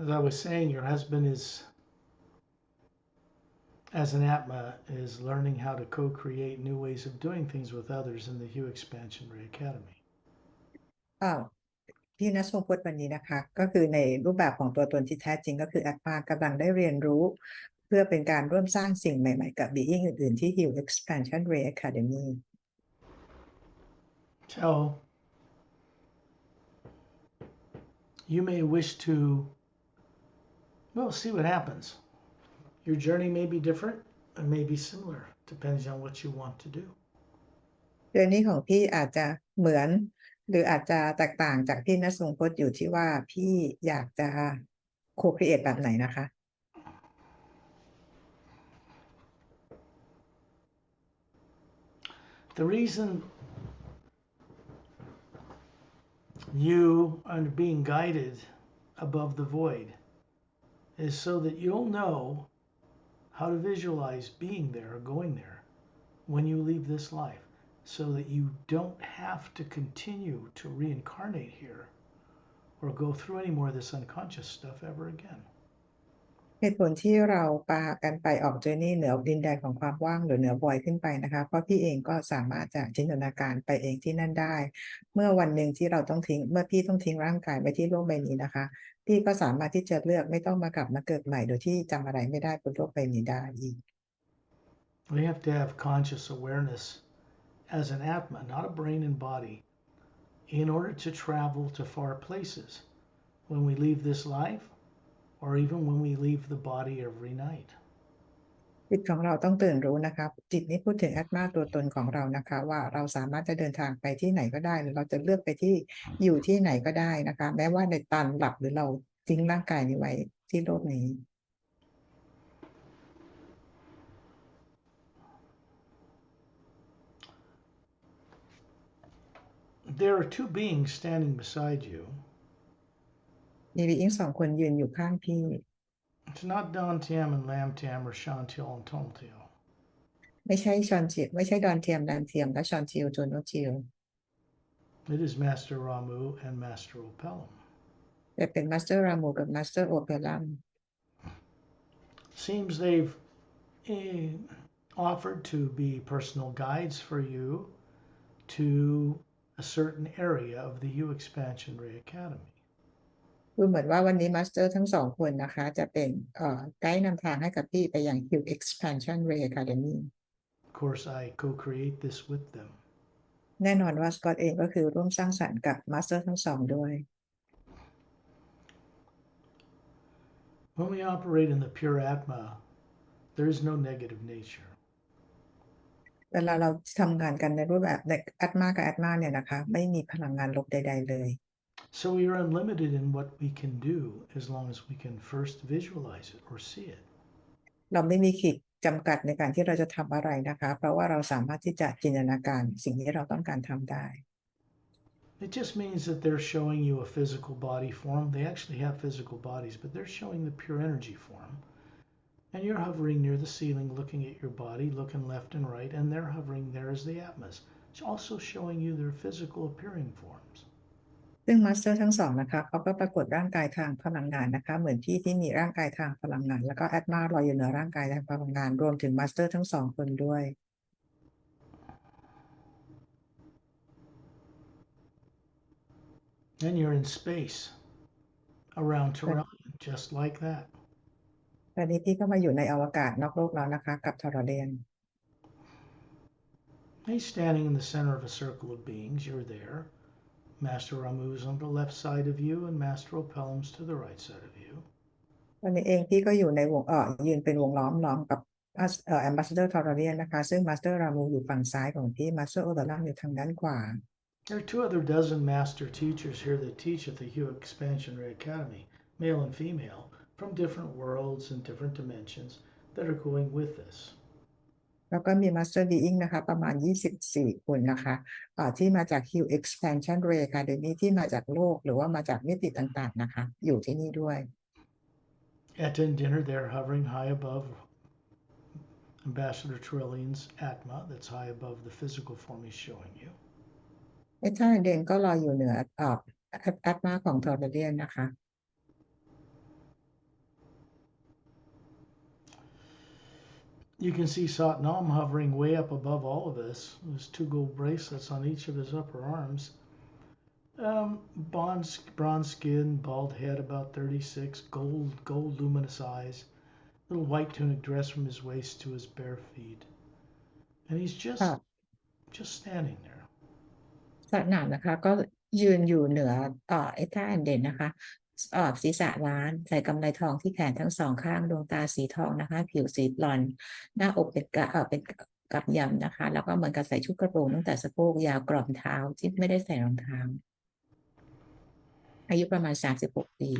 as I was saying, your husband is, as an Atma, is learning how to co-create new ways of doing things with others in the HU Expansion Ray Academy. อ้าวที่นัทรงพูดวันนี้นะคะก็คือในรูปแบบของตัวตนที่แท้จริงก็คือแอดมากำลังได้เรียนรู้เพื่อเป็นการร่วมสร้างสิ่งใหม่ๆกับ being อื่นๆที่ HU Expansion Ray Academy. So you may wish to, well, see what happens. Your journey may be different, it may be similar, depends on what you want to do. เรื่องนี้ของพี่อาจจะเหมือนหรืออาจจะแตกต่างจากที่นัทรงพูดอยู่ที่ว่าพี่อยากจะ co-create แบบไหนนะคะ The reason you are being guided above the void is so that you'll know how to visualize being there or going there when you leave this life, so that you don't have to continue to reincarnate here or go through any more of this unconscious stuff ever again. เหตุผลที่เราพากันไปออกเจอร์นี่เหนือดินแดนของความว่างหรือเหนือบอยขึ้นไปนะคะเพราะพี่เองก็สามารถจะจินตนาการไปเองที่นั่นได้ เมื่อวันหนึ่งที่เราต้องทิ้งเมื่อพี่ต้องทิ้งร่างกายไว้ที่โลกใบนี้นะคะพี่ก็สามารถที่จะเลือกไม่ต้องมากลับมาเกิดใหม่โดยที่จำอะไรไม่ได้บนโลกใบนี้ได้อีก We have to have conscious awareness as an Atma, not a brain and body, in order to travel to far places when we leave this life or even when we leave the body every night. จิตของเราต้องตื่นรู้นะคะจิตนี้พูดถึงแอตมาตัวตนของเรานะคะว่าเราสามารถจะเดินทางไปที่ไหนก็ได้หรือเราจะเลือกไปที่อยู่ที่ไหนก็ได้นะคะแม้ว่าในตอนหลับหรือเราทิ้งร่างกายนี้ไว้ที่โลกนี้ There are two beings standing beside you. มีบีอิงสองคนยืนอยู่ข้างพี่ It's not Don Tam and Lam Tam or Chantil and Tontil. ไม่ใช่ชอนจิไม่ใช่ดอนเทียมแดนเทียมและชอนจิวโจโนจิว It is Master Ramu and Master Opelum. แต่เป็นมาสเตอร์รามูกับมาสเตอร์โอเปรัม Seems they've offered to be personal guides for you to a certain area of the HU Expansion Ray Academy. ดูเหมือนว่าวันนี้มาสเตอร์ทั้งสองคนนะคะจะเป็นไกด์นำทางให้กับพี่ไปยัง HU Expansion Ray Academy. Of course, I co-create this with them. แน่นอนว่าสกอตเองก็คือร่วมสร้างสรรค์กับมาสเตอร์ทั้งสองด้วย When we operate in the pure Atma, there is no negative nature. เวลาเราทำงานกันในรูปแบบในแอตมากับแอตมาเนี่ยนะคะไม่มีพลังงานลบใดๆเลย So we are unlimited in what we can do as long as we can first visualize it or see it. เราไม่มีขีดจำกัดในการที่เราจะทำอะไรนะคะเพราะว่าเราสามารถที่จะจินตนาการสิ่งที่เราต้องการทำได้ It just means that they're showing you a physical body form. They actually have physical bodies, but they're showing the pure energy form. And you're hovering near the ceiling looking at your body, looking left and right, and they're hovering there as the Atmas. It's also showing you their physical appearing forms. ซึ่งมาสเตอร์ทั้งสองนะคะเขาก็ปรากฏร่างกายทางพลังงานนะคะเหมือนพี่ที่มีร่างกายทางพลังงานแล้วก็แอตมาลอยอยู่เหนือร่างกายทางพลังงานรวมถึงมาสเตอร์ทั้งสองคนด้วย And you're in space around Toronto, just like that. ตอนนี้พี่ก็มาอยู่ในอวกาศนอกโลกแล้วนะคะกับทอร์เรน He's standing in the center of a circle of beings. You're there. Master Ramu is on the left side of you, and Master Opelum's to the right side of you. ตอนนี้เองพี่ก็อยู่ในวงยืนเป็นวงล้อมกับแอมบาสเดอร์ทอร์เรนนะคะซึ่งมาสเตอร์รามูอยู่ฝั่งซ้ายของพี่มาสเตอร์โอเดอรัมอยู่ทางด้านขวา There are 2 other dozen master teachers here that teach at the HU Expansion Ray Academy, male and female, from different worlds and different dimensions that are going with this. แล้วก็มีมาสเตอร์บีอิงนะคะประมาณ24คนนะคะที่มาจาก HU Expansion Ray Academy ที่มาจากโลกหรือว่ามาจากมิติต่างๆนะคะอยู่ที่นี่ด้วย At dinner, they're hovering high above Ambassador Trillian's Atma, that's high above the physical form he's showing you. ไอ้ท่าเด่นก็ลอยอยู่เหนือแอตมาของทอร์เรนนะคะ You can see Satnam hovering way up above all of us. There's 2 gold bracelets on each of his upper arms. Bronze skin, bald head, about 36, gold luminous eyes, little white tunic dress from his waist to his bare feet, and he's ค่ะ just standing there. สนามนะคะก็ยืนอยู่เหนือไอ้ท่าอันเด่นนะคะศีรษะล้านใส่กำไลทองที่แขนทั้งสองข้างดวงตาสีทองนะคะผิวสีบลอนด์หน้าอกเป็นกับยำนะคะแล้วก็เหมือนกับใส่ชุดกระโปรงตั้งแต่สะโพกยาวกรอบเท้าที่ไม่ได้ใส่รองเท้าอายุประมาณ36 ปี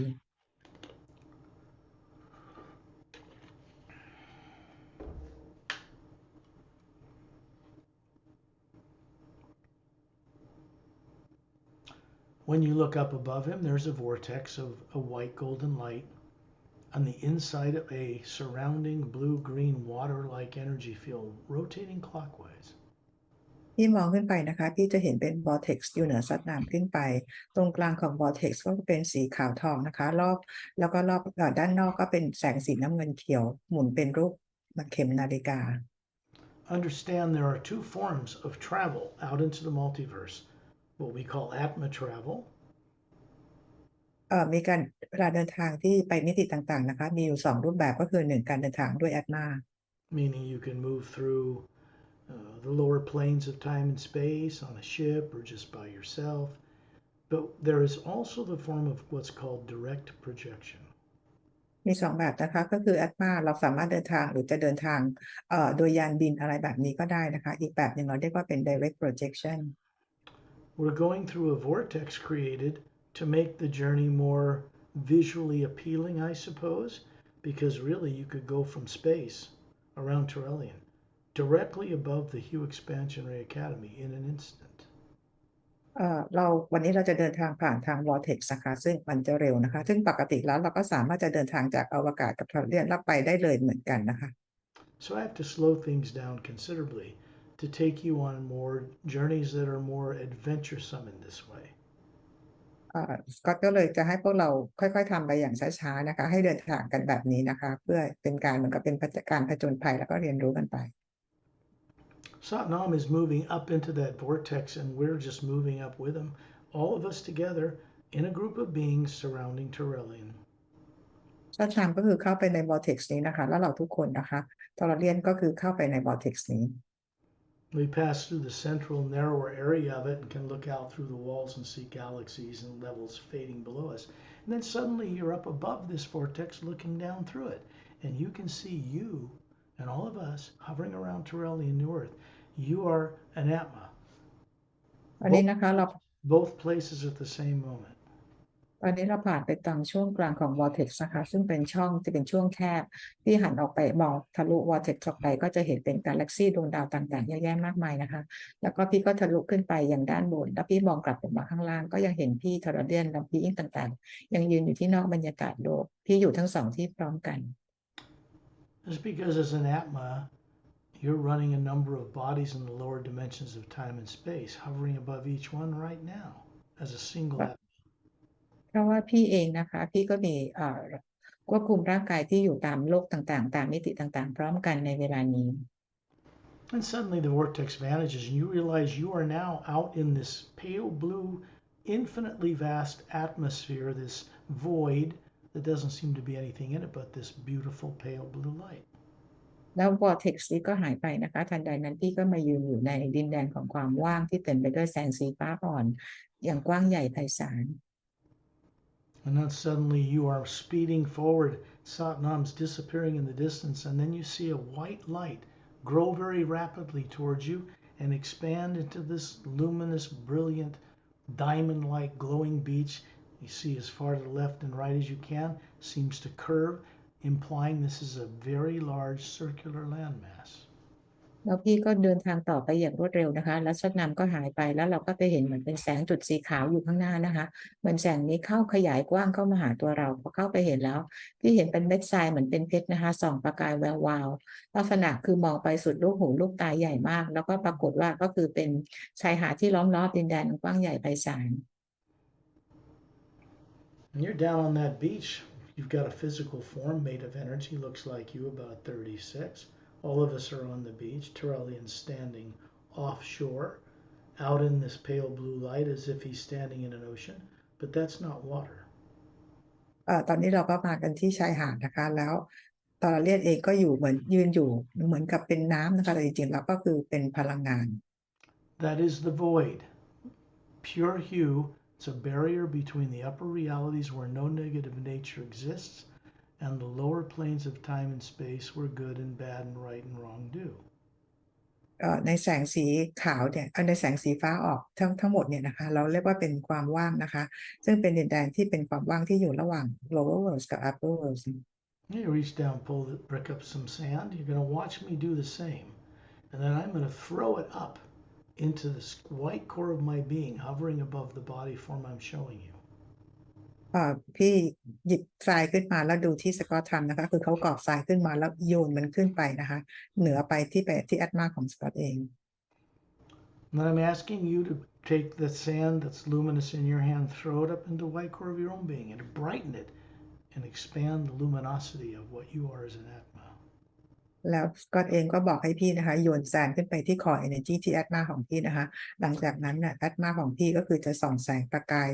When you look up above him, there's a vortex of a white golden light on the inside of a surrounding blue-green water-like energy field rotating clockwise. ที่มองขึ้นไปนะคะพี่จะเห็นเป็น vortex อยู่เหนือสัตว์น้ำขึ้นไปตรงกลางของ vortex ก็เป็นสีขาวทองนะคะแล้วก็รอบด้านนอกก็เป็นแสงสีน้ำเงินเขียวหมุนเป็นรูปเข็มนาฬิกา Understand there are 2 forms of travel out into the multiverse, what we call Atma travel. มีการเวลาเดินทางที่ไปมิติต่างๆนะคะมีอยู่2 รูปแบบก็คือ1การเดินทางด้วย Atma Meaning you can move through the lower planes of time and space on a ship or just by yourself. But there is also the form of what's called direct projection. มี2แบบนะคะก็คือ Atma เราสามารถเดินทางหรือจะเดินทางโดยยานบินอะไรแบบนี้ก็ได้นะคะอีกแบบหนึ่งเราเรียกว่าเป็น direct projection We're going through a vortex created to make the journey more visually appealing, I suppose, because really you could go from space around Turelian directly above the HU Expansionary Academy in an instant. วันนี้เราจะเดินทางผ่านทาง vortex นะคะซึ่งมันจะเร็วนะคะซึ่งปกติแล้วเราก็สามารถจะเดินทางจากอวกาศกับทะเลรับไปได้เลยเหมือนกันนะคะ So I have to slow things down considerably to take you on more journeys that are more adventuresome in this way. สกอตก็เลยจะให้พวกเราค่อยๆทำไปอย่างช้าๆนะคะให้เดินทางกันแบบนี้นะคะเพื่อเป็นการเหมือนกับเป็นการผจญภัยแล้วก็เรียนรู้กันไป Satnam is moving up into that vortex and we're just moving up with him, all of us together in a group of beings surrounding Turelian. ชัดชามก็คือเข้าไปใน vortex นี้นะคะแล้วเราทุกคนนะคะทอร์เรียนก็คือเข้าไปใน vortex นี้ We pass through the central narrower area of it and can look out through the walls and see galaxies and levels fading below us. And then suddenly you're up above this vortex looking down through it. And you can see you and all of us hovering around Turelian New Earth. You are an Atma. อันนี้นะคะBoth places at the same moment. ตอนนี้เราผ่านไปตรงช่วงกลางของ vortex นะคะซึ่งเป็นช่องที่เป็นช่วงแคบที่หันออกไปมองทะลุ vortex ออกไปก็จะเห็นเป็นกาแล็กซี่ดวงดาวต่างๆเยอะแยะมากมายนะคะแล้วก็พี่ก็ทะลุขึ้นไปอย่างด้านบนแล้วพี่มองกลับลงมาข้างล่างก็ยังเห็นพี่ทอร์เรียนและพี่อิงต่างๆยังยืนอยู่ที่นอกบรรยากาศโลกพี่อยู่ทั้ง2ที่พร้อมกัน Just because as an Atma, you're running a number of bodies in the lower dimensions of time and space, hovering above each one right now as a single Atma. เพราะว่าพี่เองนะคะพี่ก็มีควบคุมร่างกายที่อยู่ตามโลกต่างๆตามมิติต่างๆพร้อมกันในเวลานี้ And suddenly the vortex vanishes and you realize you are now out in this pale blue, infinitely vast atmosphere, this void that doesn't seem to be anything in it but this beautiful pale blue light. แล้ว vortex นี้ก็หายไปนะคะทันใดนั้นพี่ก็มายืนอยู่ในดินแดนของความว่างที่เต็มไปด้วยแสงสีฟ้าอ่อนอย่างกว้างใหญ่ไพศาล And then suddenly you are speeding forward, Satnam's disappearing in the distance, and then you see a white light grow very rapidly towards you and expand into this luminous, brilliant, diamond-like glowing beach. You see as far to the left and right as you can, seems to curve, implying this is a very large circular landmass. แล้วพี่ก็เดินทางต่อไปอย่างรวดเร็วนะคะแล้วชักนำก็หายไปแล้วเราก็ไปเห็นเหมือนเป็นแสงจุดสีขาวอยู่ข้างหน้านะคะเหมือนแสงนี้เข้าขยายกว้างเข้ามาหาตัวเราพอเข้าไปเห็นแล้วพี่เห็นเป็นเม็ดทรายเหมือนเป็นเพชรนะคะส่องประกายแวววาวลักษณะคือมองไปสุดลูกหูลูกตาใหญ่มากแล้วก็ปรากฏว่าก็คือเป็นชายหาดที่ล้อมรอบดินแดนกว้างใหญ่ไพศาล And you're down on that beach. You've got a physical form made of energy, looks like you, about 36, All of us are on the beach. Turelian's standing offshore, out in this pale blue light as if he's standing in an ocean, but that's not water. ตอนนี้เราก็มากันที่ชายหาดนะคะแล้วตอร์เลียนเองก็อยู่เหมือนยืนอยู่เหมือนกับเป็นน้ำนะคะแต่จริงๆแล้วก็คือเป็นพลังงาน That is the void. Pure hue, it's a barrier between the upper realities where no negative nature exists and the lower planes of time and space where good and bad and right and wrong do. ในแสงสีขาวเนี่ยในแสงสีฟ้าออกทั้งหมดเนี่ยนะคะเราเรียกว่าเป็นความว่างนะคะซึ่งเป็นดินแดนที่เป็นความว่างที่อยู่ระหว่าง lower worlds กับ upper worlds. You reach down, pick up some sand. You're going to watch me do the same. And then I'm going to throw it up into the white core of my being, hovering above the body form I'm showing you. พี่หยิบทรายขึ้นมาแล้วดูที่สกอตทำนะคะคือเขากรอกทรายขึ้นมาแล้วโยนมันขึ้นไปนะคะเหนือไปที่แอตมาของสกอตเอง Then I'm asking you to take the sand that's luminous in your hand, throw it up into the white core of your own being, and to brighten it and expand the luminosity of what you are as an Atma. แล้วก็เองก็บอกให้พี่นะคะโยนแสงขึ้นไปที่ core energy ที่แอตมาของพี่นะคะหลังจากนั้นน่ะแอตมาของพี่ก็คือจะส่องแสงประกาย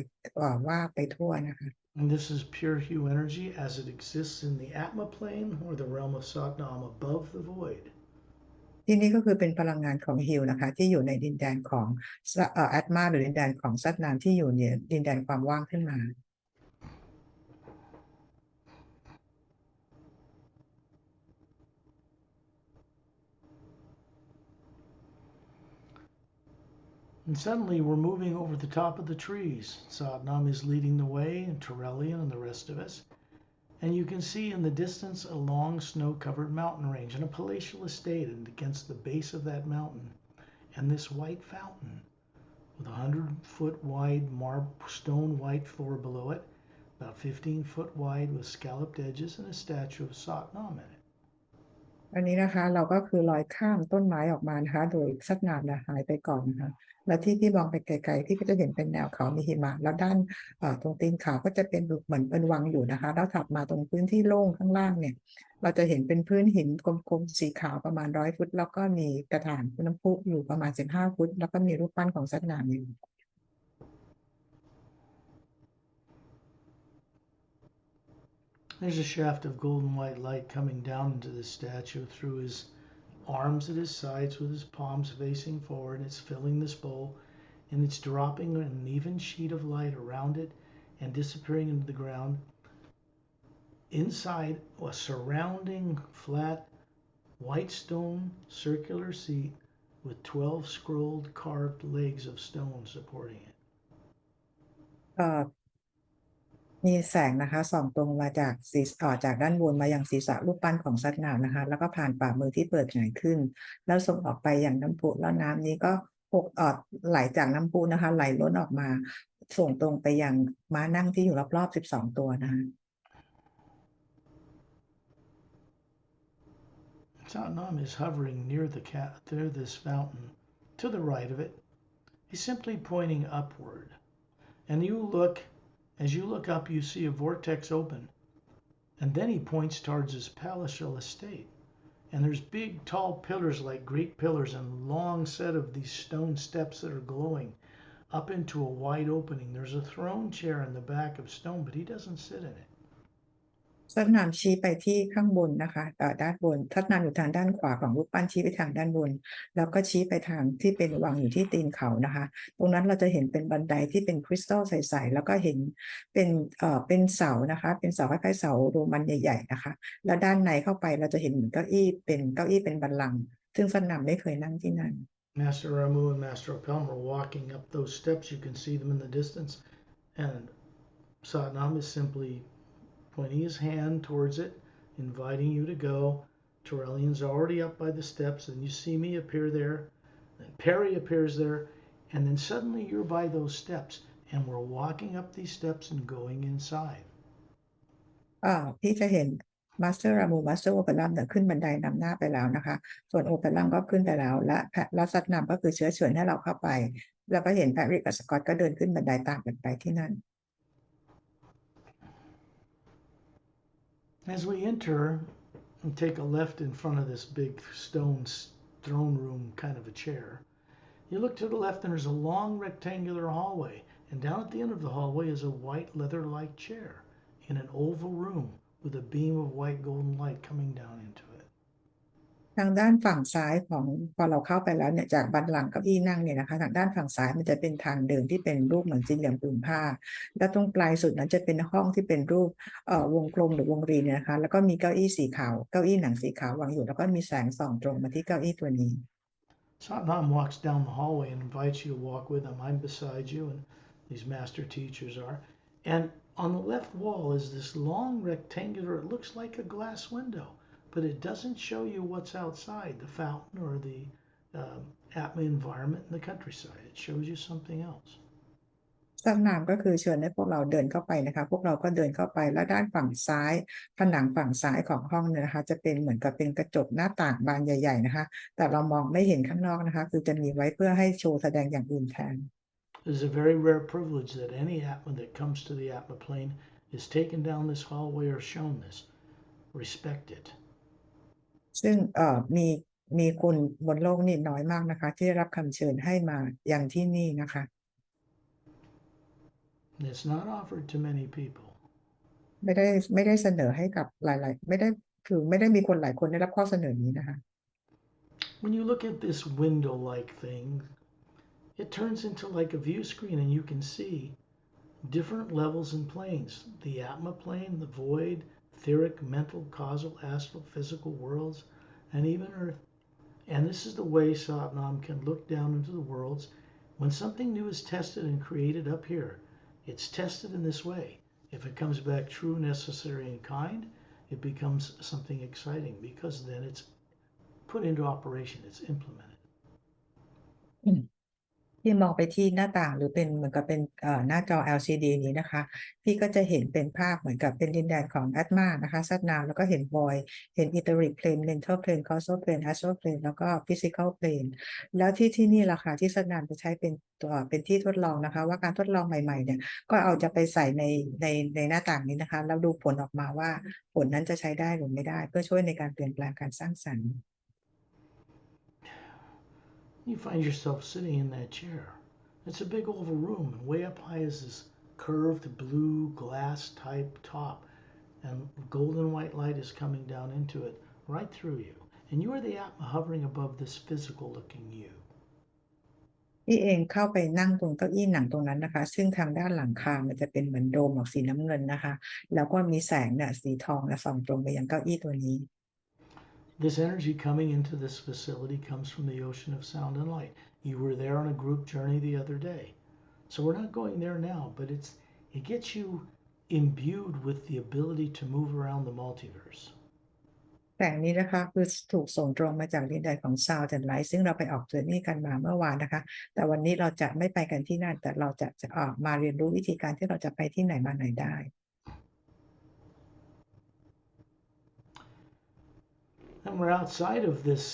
ว่าไปทั่วนะคะ And this is pure hue energy as it exists in the Atma plane or the realm of Satnam above the void. ที่นี่ก็คือเป็นพลังงานของฮิลนะคะที่อยู่ในดินแดนของแอตมาหรือดินแดนของซัตนามที่อยู่ในดินแดนความว่างขึ้นมา And suddenly we're moving over the top of the trees. Satnam is leading the way, and Turelian and the rest of us. And you can see in the distance a long snow-covered mountain range and a palatial estate, and against the base of that mountain, and this white fountain with a 100-foot wide stone white floor below it, about 15-foot wide with scalloped edges, and a statue of Satnam in it. อันนี้นะคะเราก็คือลอยข้ามต้นไม้ออกมานะคะโดยซัตนามหายไปก่อนนะคะและที่พี่มองไปไกลๆพี่ก็จะเห็นเป็นแนวเขามีหิมะแล้วด้านตรงตีนเขาก็จะเป็นเหมือนเป็นวังอยู่นะคะแล้วถัดมาตรงพื้นที่โล่งข้างล่างเนี่ยเราจะเห็นเป็นพื้นหินกลมๆสีขาวประมาณ100 ฟุตแล้วก็มีกระถางน้ำพุอยู่ประมาณ15 ฟุตแล้วก็มีรูปปั้นของซัตนามอยู่ There's a shaft of golden white light coming down into the statue through his arms at his sides with his palms facing forward. It's filling this bowl and it's dropping an even sheet of light around it and disappearing into the ground. Inside a surrounding flat white stone circular seat with 12 scrolled carved legs of stone supporting it. มีแสงนะคะส่องตรงมาจากจากด้านบนมายังศีรษะรูปปั้นของซัตนามนะคะแล้วก็ผ่านฝ่ามือที่เปิดหงายขึ้นแล้วส่งออกไปอย่างน้ำพุแล้วน้ำนี้ก็ไหลจากน้ำพุนะคะไหลล้นออกมาส่งตรงไปยังม้านั่งที่อยู่รอบๆ12 ตัวนะคะ Satnam is hovering near this fountain. To the right of it, he's simply pointing upward. And as you look up, you see a vortex open. And then he points towards his palatial estate. And there's big, tall pillars like Greek pillars and long set of these stone steps that are glowing up into a wide opening. There's a throne chair in the back of stone, but he doesn't sit in it. ซัตนามชี้ไปที่ข้างบนนะคะด้านบนซัตนามอยู่ทางด้านขวาของรูปปั้นชี้ไปทางด้านบนแล้วก็ชี้ไปทางที่เป็นวางอยู่ที่ตีนเขานะคะตรงนั้นเราจะเห็นเป็นบันไดที่เป็นคริสตัลใสๆแล้วก็เห็นเป็นเสานะคะเป็นเสาคล้ายๆเสาโรมันใหญ่ๆนะคะแล้วด้านในเข้าไปเราจะเห็นเหมือนเก้าอี้เป็นบัลลังก์ซึ่งซัตนามไม่เคยนั่งที่นั่น Master Ramu and Master Opelm are walking up those steps. You can see them in the distance. And Satnam is simply pointing his hand towards it, inviting you to go. Turelian's already up by the steps, and you see me appear there. Then Perry appears there, and then suddenly you're by those steps, and we're walking up these steps and going inside. พี่จะเห็นมาสเตอร์รามูมาสเตอร์โอเปรัมเนี่ยขึ้นบันไดนำหน้าไปแล้วนะคะส่วนโอเปรัมก็ขึ้นไปแล้วและซัตนามก็คือเชื้อเชิญให้เราเข้าไปแล้วก็เห็นแพทริกกับสกอตก็เดินขึ้นบันไดตามกันไปที่นั่นAs we enter, and take a left in front of this big stone throne room kind of a chair. You look to the left and there's a long rectangular hallway, and down at the end of the hallway is a white leather-like chair in an oval room with a beam of white golden light coming down into it. ทางด้านฝั่งซ้ายของพอเราเข้าไปแล้วเนี่ยจากบัลลังก์เก้าอี้นั่งเนี่ยนะคะทางด้านฝั่งซ้ายมันจะเป็นทางเดินที่เป็นรูปเหมือนสี่เหลี่ยมผืนผ้าแล้วตรงปลายสุดนั้นจะเป็นห้องที่เป็นรูปวงกลมหรือวงรีเนี่ยนะคะแล้วก็มีเก้าอี้สีขาวเก้าอี้หนังสีขาววางอยู่แล้วก็มีแสงส่องตรงมาที่เก้าอี้ตัวนี้ Satnam walks down the hallway and invites you to walk with him. I'm beside you, and these master teachers are. And on the left wall is this long rectangular, it looks like a glass window, but it doesn't show you what's outside the fountain or the Atma environment in the countryside. It shows you something else. สนามก็คือเชิญให้พวกเราเดินเข้าไปนะคะพวกเราก็เดินเข้าไปแล้วด้านฝั่งซ้ายผนังฝั่งซ้ายของห้องเนี่ยนะคะจะเป็นเหมือนกับเป็นกระจกหน้าต่างบานใหญ่ๆนะคะแต่เรามองไม่เห็นข้างนอกนะคะคือจะมีไว้เพื่อให้โชว์แสดงอย่างอื่นแทน It is a very rare privilege that any Atma that comes to the Atma plane is taken down this hallway or shown this. Respect it. ซึ่งมีคนบนโลกนี่น้อยมากนะคะที่ได้รับคำเชิญให้มายังที่นี่นะคะ It's not offered to many people. ไม่ได้เสนอให้กับหลายๆไม่ได้มีคนหลายคนได้รับข้อเสนอนี้นะคะ When you look at this window-like thing, it turns into like a view screen and you can see different levels and planes. The Atma plane, the void, etheric, mental, causal, astral, physical worlds, and even Earth. And this is the way Satnam can look down into the worlds. When something new is tested and created up here, it's tested in this way. If it comes back true, necessary, and kind, it becomes something exciting because then it's put into operation, it's implemented. ที่มองไปที่หน้าต่างหรือเป็นเหมือนกับเป็นหน้าจอ LCD นี้นะคะพี่ก็จะเห็นเป็นภาพเหมือนกับเป็นดินแดนของ Atma นะคะซัดนาวแล้วก็เห็น Void เห็น Etheric Plane Mental Plane Causal Plane Astral Plane แล้วก็ Physical Plane แล้วที่นี่ล่ะค่ะที่ซัดนาวจะใช้เป็นตัวเป็นที่ทดลองนะคะว่าการทดลองใหม่ๆเนี่ยก็เอาจะไปใส่ในหน้าต่างนี้นะคะแล้วดูผลออกมาว่าผลนั้นจะใช้ได้หรือไม่ได้เพื่อช่วยในการเปลี่ยนแปลงการสร้างสรรค์ You find yourself sitting in that chair. It's a big oval room, and way up high is this curved blue glass type top, and golden white light is coming down into it right through you. And you are the Atma hovering above this physical looking you. พี่เองเข้าไปนั่งตรงเก้าอี้หนังตรงนั้นนะคะซึ่งทางด้านหลังคามันจะเป็นเหมือนโดมออกสีน้ำเงินนะคะแล้วก็มีแสงเนี่ยสีทองส่องตรงไปยังเก้าอี้ตัวนี้ This energy coming into this facility comes from the ocean of sound and light. You were there on a group journey the other day. So we're not going there now, but it gets you imbued with the ability to move around the multiverse. แสงนี้นะคะคือถูกส่งตรงมาจากดินแดนของ Sound and Light ซึ่งเราไปออกเจอร์นี่กันมาเมื่อวานนะคะแต่วันนี้เราจะไม่ไปกันที่นั่นแต่เราจะออกมาเรียนรู้วิธีการที่เราจะไปที่ไหนมาไหนได้ And we're outside of this,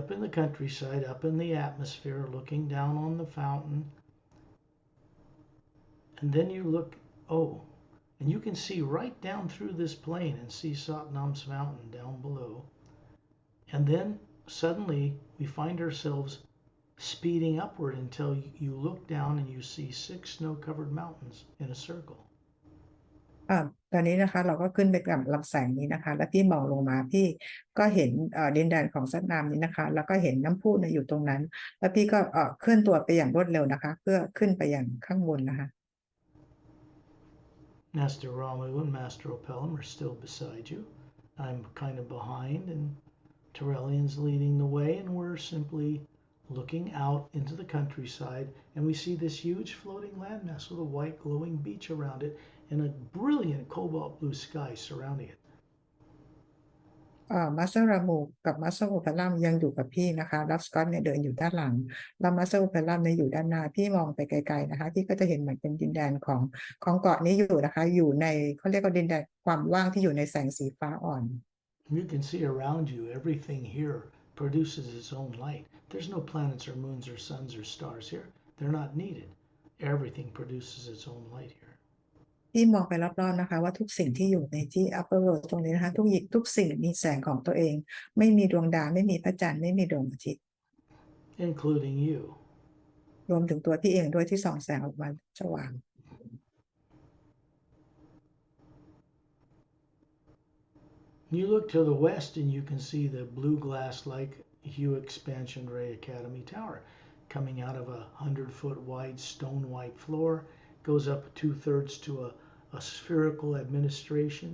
up in the countryside, up in the atmosphere, looking down on the fountain. And then you look, and you can see right down through this plane and see Satnam's mountain down below. And then suddenly we find ourselves speeding upward until you look down and you see 6 snow-covered mountains in a circle. ตอนนี้นะคะเราก็ขึ้นไปกับลำแสงนี้นะคะแล้วพี่มองลงมาพี่ก็เห็นดินแดนของซัดนามนี้นะคะแล้วก็เห็นน้ำพุอยู่ตรงนั้นแล้วพี่ก็เคลื่อนตัวไปอย่างรวดเร็วนะคะเพื่อขึ้นไปอย่างข้างบนนะคะ Master Ramu and Master Opelum are still beside you. I'm kind of behind, and Terrellian's leading the way, and we're simply looking out into the countryside, and we see this huge floating landmass with a white glowing beach around it and a brilliant cobalt blue sky surrounding it. มาสเตอร์รามูกับมาสเตอร์โอเปร่ายังอยู่กับพี่นะคะแล้วสกอตเนี่ยเดินอยู่ด้านหลังแล้วมาสเตอร์โอเปร่าเนี่ยอยู่ด้านหน้าพี่มองไปไกลๆนะคะพี่ก็จะเห็นเหมือนเป็นดินแดนของเกาะนี้อยู่นะคะอยู่ในเขาเรียกว่าดินแดนความว่างที่อยู่ในแสงสีฟ้าอ่อน You can see around you everything here produces its own light. There's no planets or moons or suns or stars here. They're not needed. Everything produces its own light here. ที่มองไปรอบๆนะคะว่าทุกสิ่งที่อยู่ในที่ upper world ตรงนี้นะคะทุกสิ่งมีแสงของตัวเองไม่มีดวงดาวไม่มีพระจันทร์ไม่มีดวงอาทิตย์ including you. รวมถึงตัวพี่เองด้วยที่ส่องแสงออกมาสว่าง You look to the west and you can see the blue glass like HU Expansion Ray Academy Tower coming out of a 100-foot wide stone white floor, goes up 2/3 to a spherical administration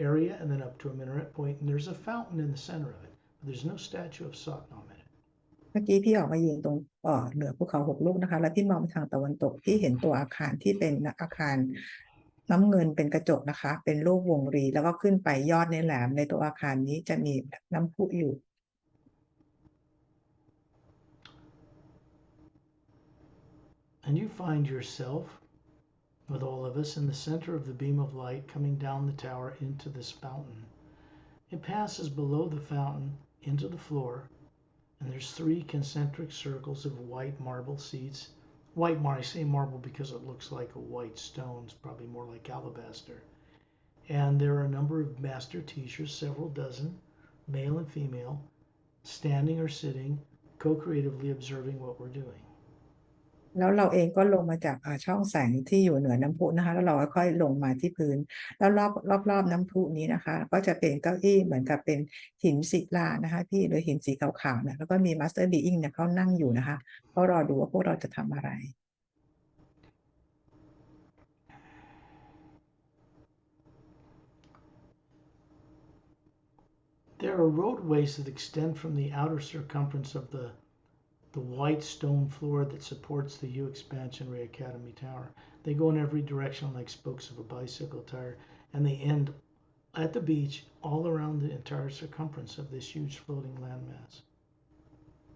area and then up to a minaret point, and there's a fountain in the center of it. But there's no statue of Satnam in it. เมื่อกี้พี่ออกมายืนตรงเหนือภูเขา6 ลูกนะคะแล้วพี่มองไปทางตะวันตกพี่เห็นตัวอาคารที่เป็นอาคารน้ำเงินเป็นกระจกนะคะเป็นรูปวงรีแล้วก็ขึ้นไปยอดในแหลมในตัวอาคารนี้จะมีน้ำพุอยู่ And you find yourself with all of us in the center of the beam of light coming down the tower into this fountain. It passes below the fountain into the floor, and there's 3 concentric circles of white marble seats. White marble, I say marble because it looks like a white stone, it's probably more like alabaster. And there are a number of master teachers, several dozen, male and female, standing or sitting, co-creatively observing what we're doing. แล้วเราเองก็ลงมาจากช่องแสงที่อยู่เหนือน้ำพุนะคะแล้วเราค่อยๆลงมาที่พื้นแล้วรอบน้ำพุนี้นะคะก็จะเป็นเก้าอี้เหมือนกับเป็นหินศิลานะคะพี่หรือหินสีขาวๆเนี่ยแล้วก็มีมาสเตอร์บีอิงเนี่ยเขานั่งอยู่นะคะก็รอดูว่าพวกเราจะทำอะไร There are roadways that extend from the outer circumference of the white stone floor that supports the HU Expansion Ray Academy Tower. They go in every direction like spokes of a bicycle tire, and they end at the beach all around the entire circumference of this huge floating landmass.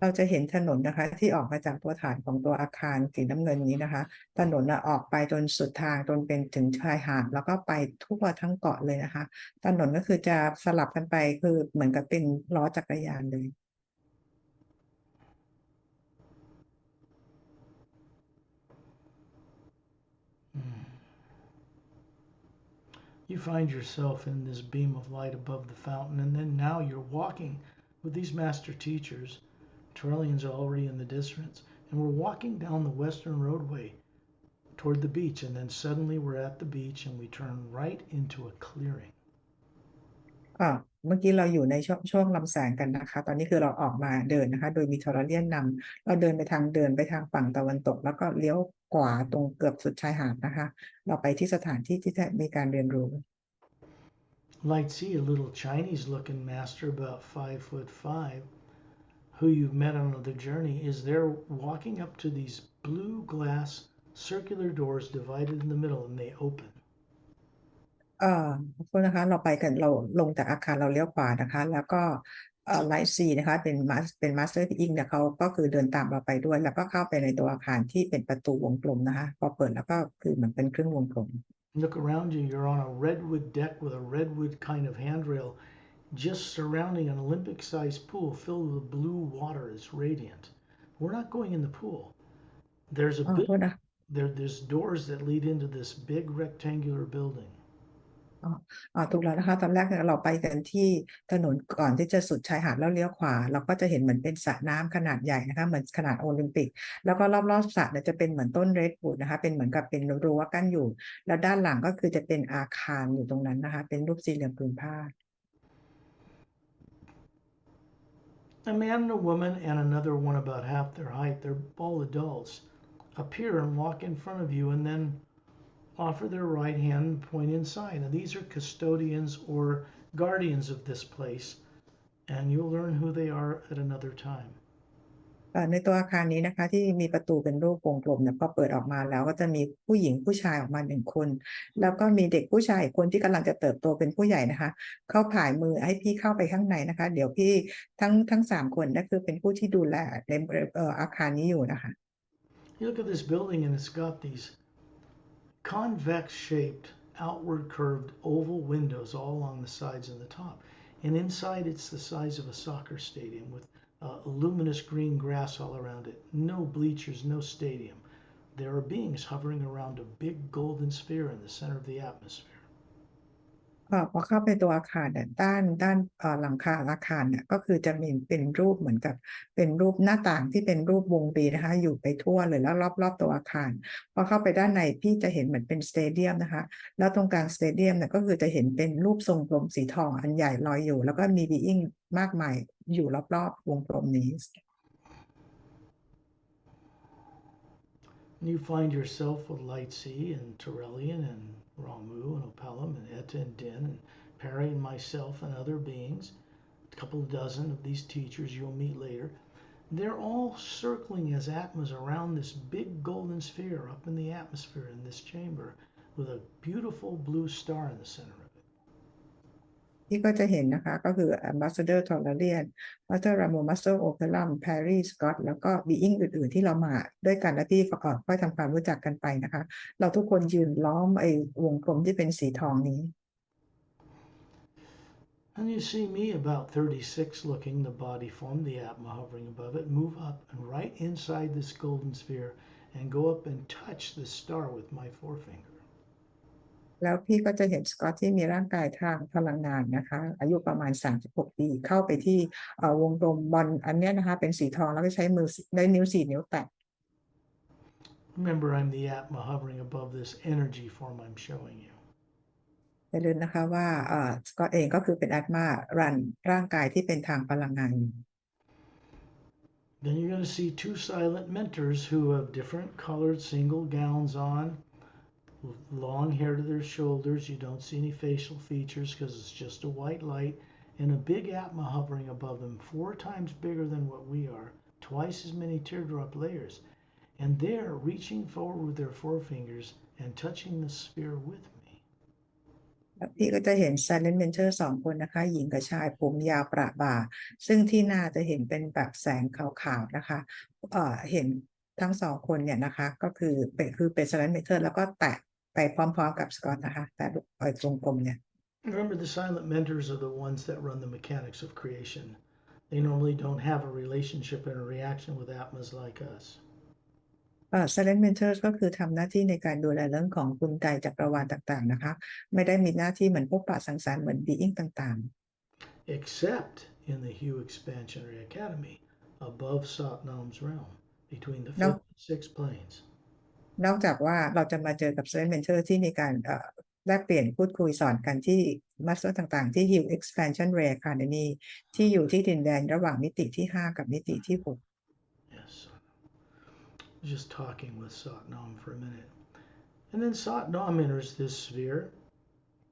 เราจะเห็นถนนนะคะที่ออกมาจากตัวฐานของตัวอาคารสีน้ำเงินนี้นะคะถนนออกไปจนสุดทางจนเป็นถึงชายหาดแล้วก็ไปทั่วทั้งเกาะเลยนะคะถนนก็คือจะสลับกันไปคือเหมือนกับเป็นล้อจักรยานเลย You find yourself in this beam of light above the fountain, and then now you're walking with these master teachers. Trillions are already in the distance, and we're walking down the western roadway toward the beach, and then suddenly we're at the beach and we turn right into a clearing. เมื่อกี้เราอยู่ในช่วงลำแสงกันนะคะตอนนี้คือเราออกมาเดินนะคะโดยมีทรเลียนนำเราเดินไปทางฝั่งตะวันตกแล้วก็เลี้ยวขวาตรงเกือบสุดชายหาดนะคะเราไปที่สถานที่ที่มีการเรียนรู้ Might see a little Chinese looking master about 5'5", who you've met on another journey, is there walking up to these blue glass circular doors divided in the middle, and they open. ขอบคุณนะคะเราไปกันเราลงจากอาคารเราเลี้ยวขวานะคะแล้วก็ไลท์ซีนะคะเป็นมาสเตอร์อิงเนี่ยเขาก็คือเดินตามเราไปด้วยแล้วก็เข้าไปในตัวอาคารที่เป็นประตูวงกลมนะคะพอเปิดแล้วก็คือเหมือนเป็นครึ่งวงกลม Look around you, you're on a redwood deck with a redwood kind of handrail just surrounding an Olympic-sized pool filled with blue water. It's radiant. We're not going in the pool. There's there's doors that lead into this big rectangular building. ถูกแล้วนะคะตอนแรกเราไปกันที่ถนนก่อนที่จะสุดชายหาดแล้วเลี้ยวขวาเราก็จะเห็นเหมือนเป็นสระน้ำขนาดใหญ่นะคะเหมือนขนาดโอลิมปิกแล้วก็รอบสระเนี่ยจะเป็นเหมือนต้นเรดวูดนะคะเป็นเหมือนกับเป็นรั้วกั้นอยู่แล้วด้านหลังก็คือจะเป็นอาคารอยู่ตรงนั้นนะคะเป็นรูปสี่เหลี่ยมผืนผ้า A man and a woman and another one about half their height, they're all adults, appear and walk in front of you and then offer their right hand and point inside. Now, these are custodians or guardians of this place, and you'll learn who they are at another time. ในตัวอาคารนี้นะคะที่มีประตูเป็นรูปวงกลมเนี่ยพอเปิดออกมาแล้วก็จะมีผู้หญิงผู้ชายออกมา1 คนแล้วก็มีเด็กผู้ชายคนที่กำลังจะเติบโตเป็นผู้ใหญ่นะคะเขาผายมือให้พี่เข้าไปข้างในนะคะเดี๋ยวพี่ทั้ง3 คนนั่นคือเป็นผู้ที่ดูแลในอาคารนี้อยู่นะคะ You look at this building and it's got these convex shaped outward curved oval windows all along the sides and the top, and inside it's the size of a soccer stadium with luminous green grass all around it. No bleachers, no stadium. there are beings hovering around a big golden sphere in the center of the atmosphere. พอเข้าไปตัวอาคารเนี่ยด้านหลังคาอาคารเนี่ยก็คือจะมีเป็นรูปเหมือนกับเป็นรูปหน้าต่างที่เป็นรูปวงรีนะคะอยู่ไปทั่วเลยแล้วรอบตัวอาคารพอเข้าไปด้านในพี่จะเห็นเหมือนเป็นสเตเดียมนะคะแล้วตรงกลางสเตเดียมเนี่ยก็คือจะเห็นเป็นรูปทรงกลมสีทองอันใหญ่ลอยอยู่แล้วก็มีบีอิงมากมายอยู่รอบวงกลมนี้ And you find yourself with Lightsea and Turelian and Ramu and Opelum and Etta and Din and Perry and myself and other beings, a couple of dozen of these teachers you'll meet later. They're all circling as Atmas around this big golden sphere up in the atmosphere in this chamber with a beautiful blue star in the center of it. ที่ก็จะเห็นนะคะก็คือ Ambassador Tolarian Master Ramo Master Operam Perry Scott แล้วก็ Being อื่นๆที่เรามาด้วยกันและที่ค่อยทำความรู้จักกันไปนะคะเราทุกคนยืนล้อมไอ้วงกลมที่เป็นสีทองนี้ And you see me about 36 looking, the body form, the Atma hovering above it, move up and right inside this golden sphere and go up and touch the star with my forefinger. แล้วพี่ก็จะเห็นสกอตที่มีร่างกายทางพลังงานนะคะอายุประมาณ36ปีเข้าไปที่วงกลมบอลอันนี้นะคะเป็นสีทองแล้วก็ใช้มือได้นิ้ว4 นิ้วแตะ Remember, I'm the Atma hovering above this energy form I'm showing you. อย่าลืมนะคะว่าสกอตเองก็คือเป็นอาตมารันร่างกายที่เป็นทางพลังงาน Then you're going to see two silent mentors who have different colored single gowns on, long hair to their shoulders. You don't see any facial features because it's just a white light, and a big Atma hovering above them, 4 times bigger than what we are, twice as many teardrop layers. And they're reaching forward with their forefingers and touching the sphere with me. พี่ก็จะเห็น Silent Mentor 2 คนนะคะหญิงกับชายผมยาวประบ่าซึ่งที่หน้าจะเห็นเป็นแบบแสงขาวๆนะคะเห็นทั้ง2 คนเนี่ยนะคะก็คือเป็น Silent Mentor แล้วก็แตะไปพร้อมๆกับสกอตนะคะแต่วงกลมเนี่ย Remember, the silent mentors are the ones that run the mechanics of creation. They normally don't have a relationship and a reaction with Atmas like us. Silent Mentors ก็คือทำหน้าที่ในการดูแลเรื่องของกลไกจักรวาลต่างๆนะคะไม่ได้มีหน้าที่เหมือนพวกปะสังสรรค์เหมือน Being ต่างๆ Except in the HU Expansionary Academy, above Satnam's realm, between the 5th and 6th planes. นอกจากว่าเราจะมาเจอกับ Silent Mentor ที่มีการแลกเปลี่ยนพูดคุยสอนกันที่มาสเตอร์ต่างๆที่ HU Expansionary Academy ที่อยู่ที่ดินแดนระหว่างมิติที่5กับมิติที่6 Yes. Just talking with Satnam for a minute. And then Satnam enters this sphere,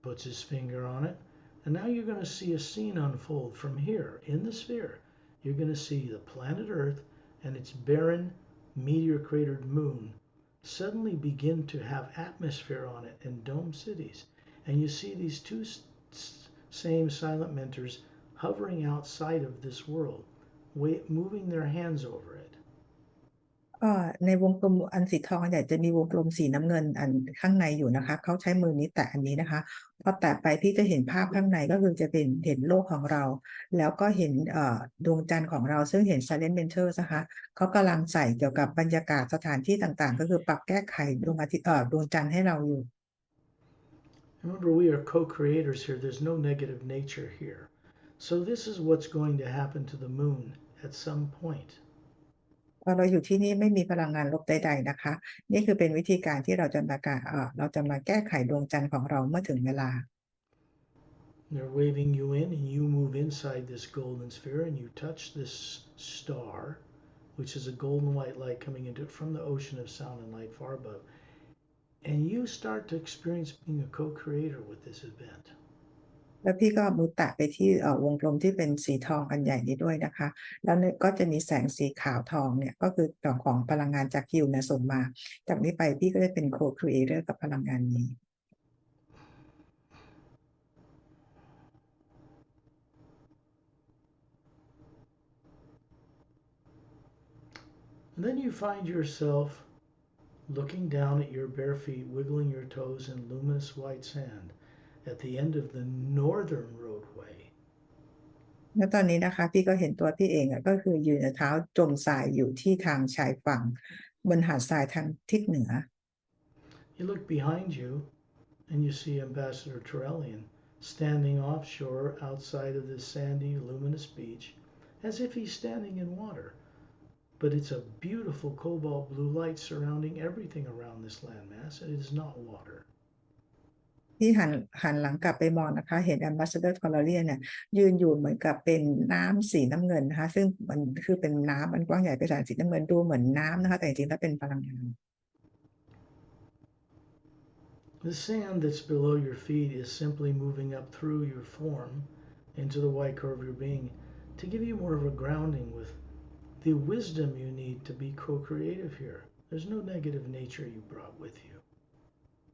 puts his finger on it, and now you're going to see a scene unfold from here in the sphere. You're going to see the planet Earth and its barren, meteor cratered moon suddenly begin to have atmosphere on it and dome cities. And you see these two same silent mentors hovering outside of this world, moving their hands over it. ในวงกลมอันสีทองเนี่ยจะมีวงกลมสีน้ำเงินอันข้างในอยู่นะคะเขาใช้มือนี้แตะอันนี้นะคะพอแตะไปพี่จะเห็นภาพข้างในก็คือจะเป็นเห็นโลกของเราแล้วก็เห็นดวงจันทร์ของเราซึ่งเห็น Silent Mentors นะคะเขากำลังใส่เกี่ยวกับบรรยากาศสถานที่ต่างๆก็คือปรับแก้ไขดวงอาทิตย์ดวงจันทร์ให้เราอยู่ Remember, we are co-creators here. There's no negative nature here. So this is what's going to happen to the moon at some point. พอเราอยู่ที่นี่ไม่มีพลังงานลบใดๆนะคะนี่คือเป็นวิธีการที่เราจะมาแก้ไขดวงจันทร์ของเราเมื่อถึงเวลา They're waving you in and you move inside this golden sphere and you touch this star, which is a golden white light coming into it from the ocean of sound and light far above. And you start to experience being a co-creator with this event. แล้วพี่ก็มือแตะไปที่วงกลมที่เป็นสีทองอันใหญ่นี้ด้วยนะคะแล้วก็จะมีแสงสีขาวทองเนี่ยก็คือของพลังงานจากฮิวเนี่ยส่งมาจากนี้ไปพี่ก็จะเป็นโคครีเอเตอร์กับพลังงานนี้ And then you find yourself looking down at your bare feet, wiggling your toes in luminous white sand at the end of the northern roadway. แล้วตอนนี้นะคะพี่ก็เห็นตัวพี่เองก็คือยืนเท้าจมทรายอยู่ที่ทางชายฝั่ง บนหาดทรายทางทิศเหนือ You look behind you and you see Ambassador Turellian standing offshore outside of this sandy, luminous beach as if he's standing in water. But it's a beautiful cobalt blue light surrounding everything around this landmass, and it is not water. ที่หันหลังกลับไปมองนะคะเห็น Ambassador Turellian เนี่ยยืนอยู่เหมือนกับเป็นน้ำสีน้ำเงินนะคะซึ่งมันคือเป็นน้ำมันกว้างใหญ่เป็นสีน้ำเงินดูเหมือนน้ำนะคะแต่จริงๆแล้วเป็นพลังงาน The sand that's below your feet is simply moving up through your form into the white core of your being to give you more of a grounding with the wisdom you need to be co-creative here. There's no negative nature you brought with you.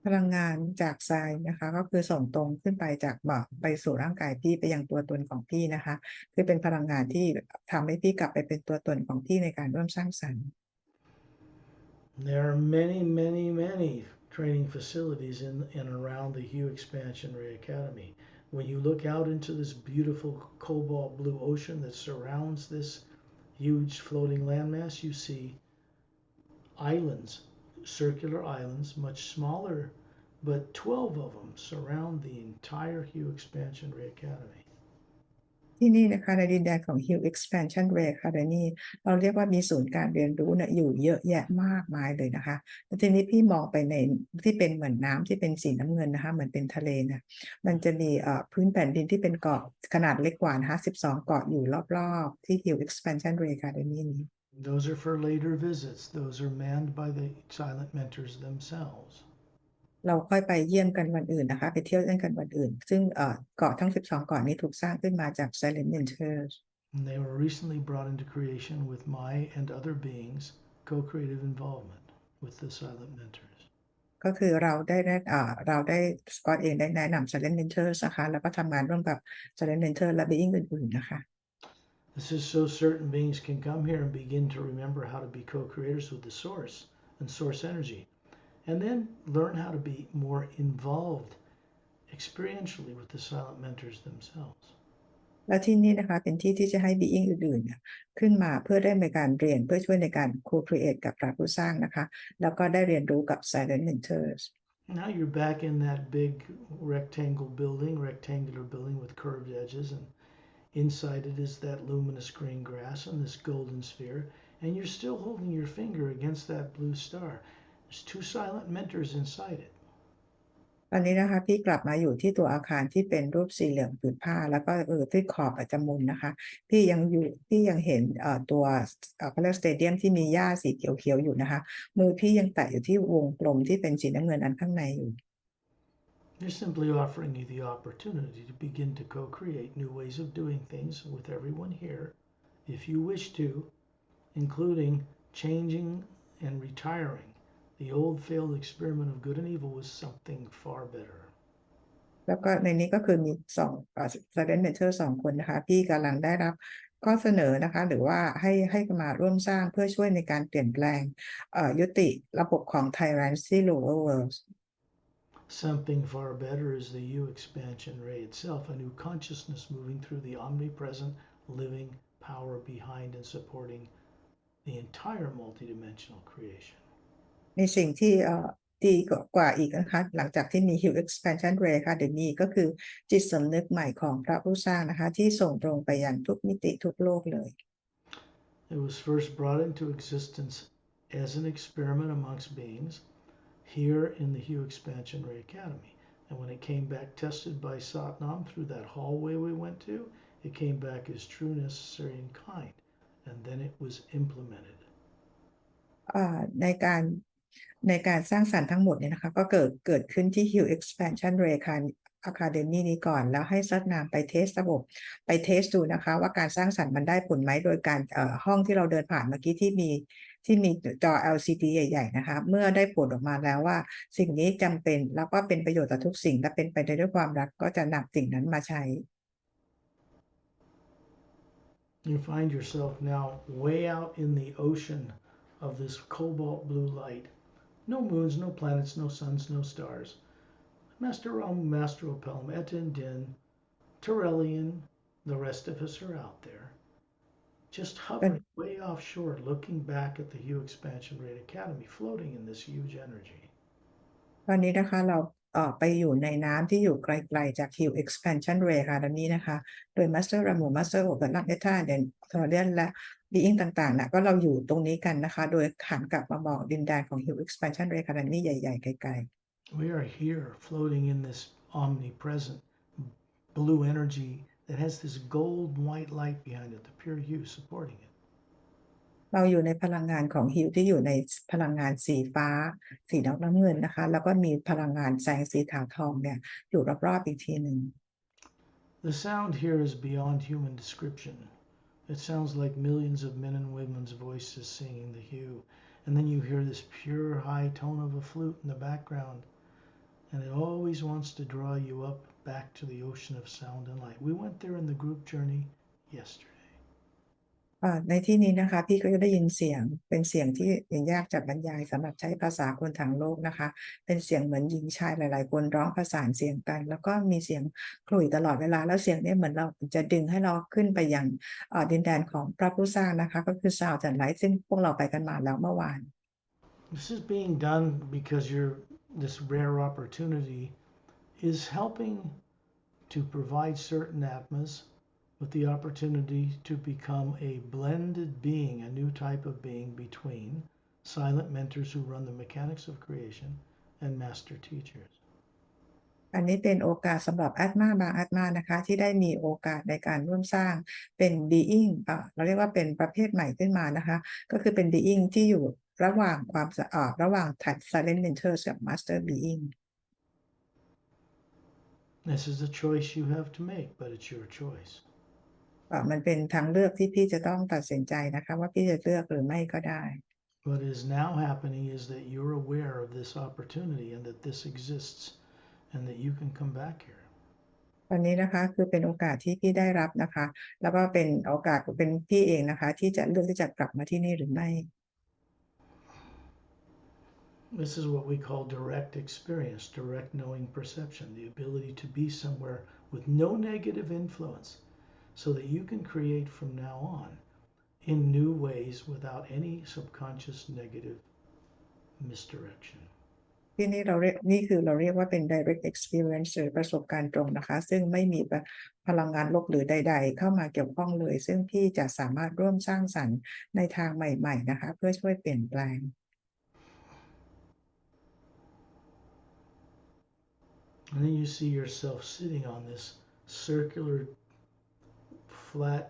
พลังงานจากทรายนะคะก็คือส่งตรงขึ้นไปจากบ่าไปสู่ร่างกายพี่ไปยังตัวตนของพี่นะคะคือเป็นพลังงานที่ทำให้พี่กลับไปเป็นตัวตนของพี่ในการร่วมสร้างสรรค์ There are many training facilities in and around the HU Expansion Ray Academy. When you look out into this beautiful cobalt blue ocean that surrounds this huge floating landmass, you see islands, circular islands, much smaller, but 12 of them surround the entire HU Expansion Ray Academy. ที่นี่นะคะในดินแดนของ HU Expansion Ray Academy เราเรียกว่ามีศูนย์การเรียนรู้เนี่ยอยู่เยอะแยะมากมายเลยนะคะแล้วทีนี้พี่มองไปในที่เป็นเหมือนน้ำที่เป็นสีน้ำเงินนะคะเหมือนเป็นทะเลนะมันจะมีพื้นแผ่นดินที่เป็นเกาะขนาดเล็กกว่านะคะ12 เกาะอยู่รอบๆที่ HU Expansion Ray Academy นี้ Those are for later visits. Those are manned by the silent mentors themselves. เราค่อยไปเยี่ยมกันวันอื่นนะคะไปเที่ยวเล่นกันวันอื่นซึ่งเกาะทั้ง12 เกาะนี้ถูกสร้างขึ้นมาจาก Silent Mentors And they were recently brought into creation with my and other beings' co-creative involvement with the silent mentors. ก็คือเราได้สกอตเองได้แนะนำ Silent Mentors นะคะแล้วก็ทำงานร่วมกับ Silent Mentor และ Being อื่นๆนะคะ This is so certain beings can come here and begin to remember how to be co-creators with the source and source energy, and then learn how to be more involved experientially with the silent mentors themselves. และที่นี่นะคะเป็นที่ที่จะให้ Being อื่นๆขึ้นมาเพื่อได้ในการเรียนเพื่อช่วยในการ co-create กับพระผู้สร้างนะคะแล้วก็ได้เรียนรู้กับ Silent Mentors Now you're back in that big rectangular building with curved edges, and inside it is that luminous green grass and this golden sphere, and you're still holding your finger against that blue star. There's two silent mentors inside it. ตอนนี้นะคะพี่กลับมาอยู่ที่ตัวอาคารที่เป็นรูปสี่เหลี่ยมผืนผ้าแล้วก็ที่ขอบอาจจะมุมนะคะพี่ยังเห็นตัวเขาเรียกสเตเดียมที่มีหญ้าสีเขียวๆอยู่นะคะมือพี่ยังแตะอยู่ที่วงกลมที่เป็นสีน้ำเงินอันข้างในอยู่ They're simply offering you the opportunity to begin to co-create new ways of doing things with everyone here, if you wish to, including changing and retiring the old failed experiment of good and evil with something far better. แล้วก็ในนี้ก็คือมีSilent Mentor 2 คนนะคะพี่กำลังได้รับข้อเสนอนะคะหรือว่าให้มาร่วมสร้างเพื่อช่วยในการเปลี่ยนแปลงยุติระบบของ Tyranny Lower Worlds Something far better is the U expansion ray itself, a new consciousness moving through the omnipresent living power behind and supporting the entire multidimensional creation. ในสิ่งที่ดีกว่าอีกนะคะหลังจากที่มี HU Expansion Ray Academy ก็คือจิตสำนึกใหม่ของพระผู้สร้างนะคะที่ส่งตรงไปยังทุกมิติทุกโลกเลย It was first brought into existence as an experiment amongst beings here in the HU Expansion Ray Academy. And when it came back tested by Satnam through that hallway we went to, it came back as true, necessary, and kind. And then it was implemented. ในการสร้างสรรค์ทั้งหมดเนี่ยนะคะก็เกิดขึ้นที่ HU Expansion Ray Academy นี้ก่อนแล้วให้ซัดนามไปเทสระบบไปเทสดูนะคะว่าการสร้างสรรค์มันได้ผลไหมโดยการห้องที่เราเดินผ่านเมื่อกี้ที่มีจอ LCD ใหญ่ๆนะคะเมื่อได้ผลออกมาแล้วว่าสิ่งนี้จำเป็นแล้วก็เป็นประโยชน์ต่อทุกสิ่งและเป็นไปด้วยความรักก็จะนำสิ่งนั้นมาใช้ You find yourself now way out in the ocean of this cobalt blue light. No moons, no planets, no suns, no stars. Master Ram, Master Opelm, Etin Din, Turellian, the rest of us are out there. just hovering way offshore, looking back at the HU Expansion Rate Academy, floating in this huge energy. ตอนนี้นะคะเราไปอยู่ในน้ำที่อยู่ไกลๆจาก HU Expansion Ray Academy นะคะโดย Master Ramu Master โอกับนักเอท่าเดนทอร์เรียนและ Being ต่างๆนะก็เราอยู่ตรงนี้กันนะคะโดยหันกลับมาบอกดินแดนของ HU Expansion Ray Academy ใหญ่ๆไกลๆ We are here floating in this omnipresent blue energy that has this gold white light behind it, the pure HU supporting it. เราอยู่ในพลังงานของฮิวที่อยู่ในพลังงานสีฟ้าสีน้ำเงินนะคะแล้วก็มีพลังงานแสงสีขาวทองเนี่ยอยู่รอบๆอีกทีหนึ่ง The sound here is beyond human description. It sounds like millions of men and women's voices singing the HU, and then you hear this pure high tone of a flute in the background, and it always wants to draw you up back to the ocean of sound and light. We went there in the group journey yesterday. ในที่นี้นะคะพี่ก็จะได้ยินเสียงเป็นเสียงที่ยากจะบรรยายสำหรับใช้ภาษาคนทางโลกนะคะเป็นเสียงเหมือนหญิงชายหลายๆคนร้องประสานเสียงกันแล้วก็มีเสียงขลุ่ยตลอดเวลาแล้วเสียงนี้เหมือนเราจะดึงให้เราขึ้นไปยังดินแดนของพระผู้สร้างนะคะก็คือซาวด์จากไลท์ซึ่งพวกเราไปกันมาแล้วเมื่อวาน This is being done because this rare opportunity is helping to provide certain Atmas with the opportunity to become a blended being, a new type of being between silent mentors who run the mechanics of creation and master teachers. อันนี้เป็นโอกาสสำหรับอาตมาบางอาตมานะคะที่ได้มีโอกาสในการร่วมสร้างเป็น being เราเรียกว่าเป็นประเภทใหม่ขึ้นมานะคะก็คือเป็น being ที่อยู่ระหว่างระหว่าง type silent mentors กับ master being This is a choice you have to make, but it's your choice. มันเป็นทางเลือกที่พี่จะต้องตัดสินใจนะคะว่าพี่จะเลือกหรือไม่ก็ได้ What is now happening is that you're aware of this opportunity and that this exists and that you can come back here. ตอนนี้นะคะคือเป็นโอกาสที่พี่ได้รับนะคะแล้วก็เป็นโอกาสเป็นพี่เองนะคะที่จะเลือกที่จะกลับมาที่นี่หรือไม่ This is what we call direct experience, direct knowing perception, the ability to be somewhere with no negative influence so that you can create from now on in new ways without any subconscious negative misdirection. ที่นี่นี่คือเราเรียกว่าเป็น direct experience หรือประสบการณ์ตรงนะคะซึ่งไม่มีพลังงานลบหรือใดๆเข้ามาเกี่ยวข้องเลยซึ่งพี่จะสามารถร่วมสร้างสรรค์ในทางใหม่ๆนะคะเพื่อช่วยเปลี่ยนแปลง And then you see yourself sitting on this circular, flat,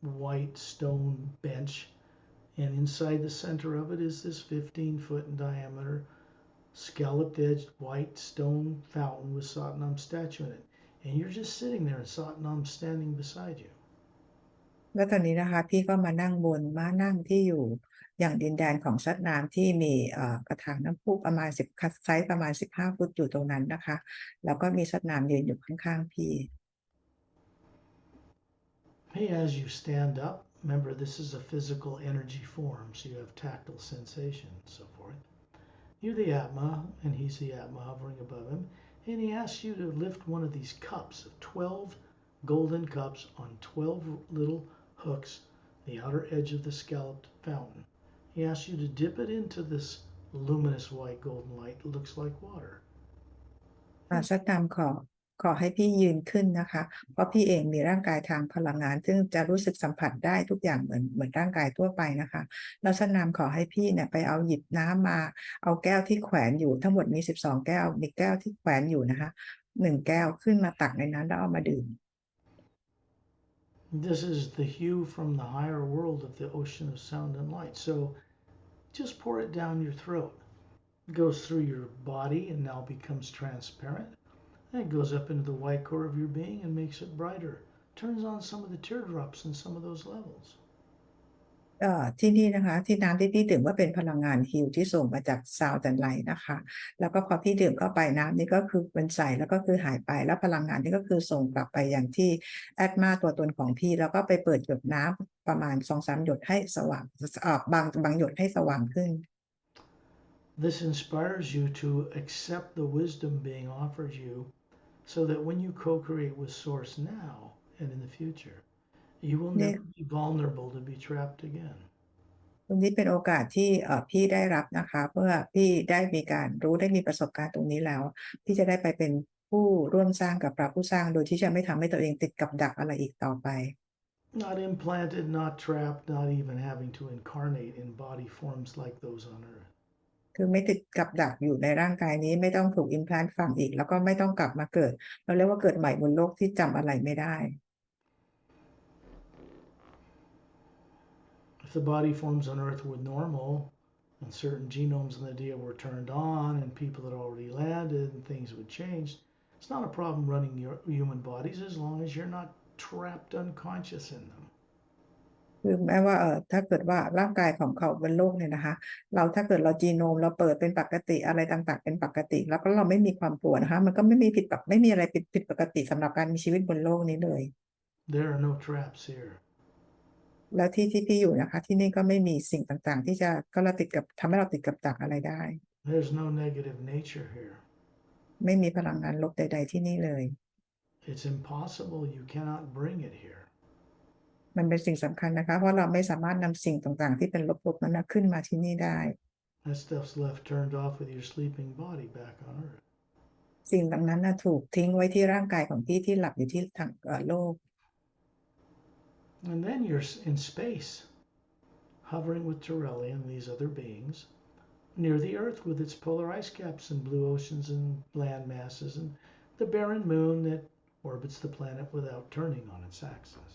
white stone bench, and inside the center of it is this 15-foot in diameter, scalloped-edged white stone fountain with Satnam statue in it. And you're just sitting there and Satnam's standing beside you. แล้วตอนนี้นะคะพี่ก็มานั่งบนม้านั่งที่อยู่อย่างดินแดนของซัดน้ำที่มีกระถางน้ำพุประมาณ10ไซส์ประมาณ15 ฟุตอยู่ตรงนั้นนะคะแล้วก็มีซัดน้ำยืนอยู่ข้างๆพี่ Hey, as you stand up, remember this is a physical energy form, so you have tactile sensation and so forth. You're the Atma, and he's the Atma hovering above him, and he asks you to lift one of these cups of 12 golden cups on 12 little hooks, the outer edge of the scalloped fountain. He asks you to dip it into this luminous white golden light that looks like water. ซัดน้ำขอให้พี่ยืนขึ้นนะคะเพราะพี่เองมีร่างกายทางพลังงานซึ่งจะรู้สึกสัมผัสได้ทุกอย่างเหมือนร่างกายทั่วไปนะคะแล้วซัดน้ำขอให้พี่เนี่ยไปเอาหยิบน้ำมาเอาแก้วที่แขวนอยู่ทั้งหมดมี12 แก้วมีแก้วที่แขวนอยู่นะคะ1 แก้วขึ้นมาตักในนั้นแล้วเอามาดื่ม This is the HU from the higher world of the ocean of sound and light. So just pour it down your throat. It goes through your body and now becomes transparent. And it goes up into the white core of your being and makes it brighter. Turns on some of the teardrops in some of those levels. ที่นี่นะคะที่น้ำที่พี่ดื่มว่าเป็นพลังงานฮีลที่ส่งมาจากซาวด์แอนด์ไลท์นะคะแล้วก็พอพี่ดื่มเข้าไปน้ำนี่ก็คือเป็นใสแล้วก็คือหายไปแล้วพลังงานนี่ก็คือส่งกลับไปอย่างที่แอดมาตัวตนของพี่แล้วก็ไปเปิดหยดน้ำประมาณ 2-3 หยดให้สว่างบางหยดให้สว่างขึ้น This inspires you to accept the wisdom being offered you so that when you co-create with Source now and in the future, You will นี่ never be vulnerable to be trapped again. ตรงนี้เป็นโอกาสที่พี่ได้รับนะคะเพื่อพี่ได้มีการรู้ได้มีประสบการณ์ตรงนี้แล้วพี่จะได้ไปเป็นผู้ร่วมสร้างกับพระผู้สร้างโดยที่จะไม่ทำให้ตัวเองติดกับดักอะไรอีกต่อไป Not implanted, not trapped, not even having to incarnate in body forms like those on earth. คือไม่ติดกับดักอยู่ในร่างกายนี้ไม่ต้องถูกอิมพลานต์ฝังอีกแล้วก็ไม่ต้องกลับมาเกิดเราเรียกว่าเกิดใหม่บนโลกที่จำอะไรไม่ได้ If the body forms on earth were normal and certain genomes in the DNA were turned on and people had already landed and things would change, it's not a problem running your human bodies as long as you're not trapped unconscious in them. คือแม้ว่าถ้าเกิดว่าร่างกายของเขาบนโลกเนี่ยนะคะเราถ้าเกิดเราจีโนมเราเปิดเป็นปกติอะไรต่างๆเป็นปกติแล้วก็เราไม่มีความกลัวนะคะมันก็ไม่มีไม่มีอะไรผิดปกติสำหรับการมีชีวิตบนโลกนี้เลย There are no traps here. แล้วที่พี่อยู่นะคะที่นี่ก็ไม่มีสิ่งต่างๆที่จะก็เราติดกับทำให้เราติดกับดักอะไรได้ There's no negative nature here. ไม่มีพลังงานลบใดๆที่นี่เลย It's impossible. You cannot bring it here. มันเป็นสิ่งสำคัญนะคะเพราะเราไม่สามารถนำสิ่งต่างๆที่เป็นลบๆนั้นขึ้นมาที่นี่ได้ That stuff's left turned off with your sleeping body back on earth. สิ่งเหล่านั้นถูกทิ้งไว้ที่ร่างกายของพี่ที่หลับอยู่ที่ทางโลก And then you're in space, hovering with Torelli and these other beings, near the Earth with its polar ice caps and blue oceans and land masses and the barren moon that orbits the planet without turning on its axis.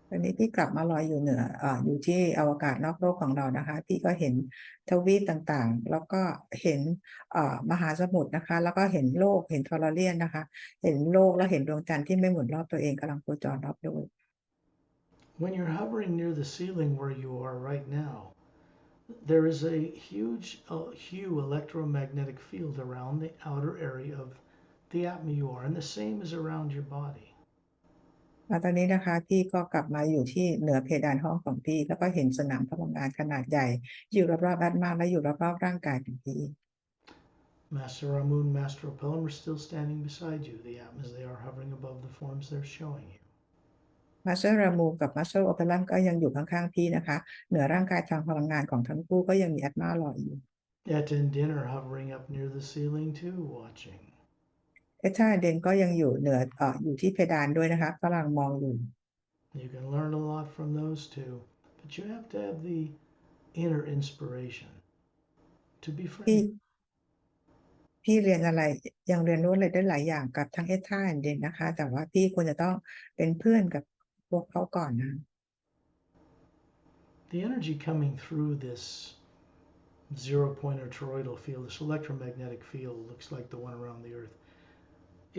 ตอนนี้พี่กลับมาลอยอยู่เหนืออยู่ที่อวกาศนอกโลกของเรานะคะพี่ก็เห็นทวีปต่างๆแล้วก็เห็นมหาสมุทรนะคะแล้วก็เห็นโลกเห็นทอร์เรียนนะคะเห็นโลกแล้วเห็นดวงจันทร์ที่ไม่หมุนรอบตัวเองกำลังโคจรรอบโลก When you're hovering near the ceiling where you are right now, there is a huge HU electromagnetic field around the outer area of the Atma you are, and the same is around your body. ตอนนี้นะคะพี่ก็กลับมาอยู่ที่เหนือเพดานห้องของพี่แล้วก็เห็นสนามพลังงานขนาดใหญ่อยู่รอบๆAtmaและอยู่รอบๆร่างกายของพี่ Master Ramun, Master Opelum are still standing beside you. The Atmas, they are hovering above the forms they're showing you. มาสเตอร์รามูกับมาสเตอร์โอเปรัมก็ยังอยู่ข้างๆพี่นะคะเหนือร่างกายทางพลังงานของทั้งคู่ก็ยังมีAtmaลอยอยู่ Et and Din are hovering up near the ceiling too, watching. เอชาเดนก็ยังอยู่เหนืออยู่ที่เพดานด้วยนะคะกำลังมองอยู่ You can learn a lot from those two, but you have to have the inner inspiration to be พี่ friendly. พี่เรียนอะไรยังเรียนรู้อะไรได้หลายอย่างกับทั้งเอชาเดนนะคะแต่ว่าพี่ควรจะต้องเป็นเพื่อนกับพวกเขาก่อนนะ The energy coming through this zero-pointer toroidal field, this electromagnetic field, looks like the one around the Earth,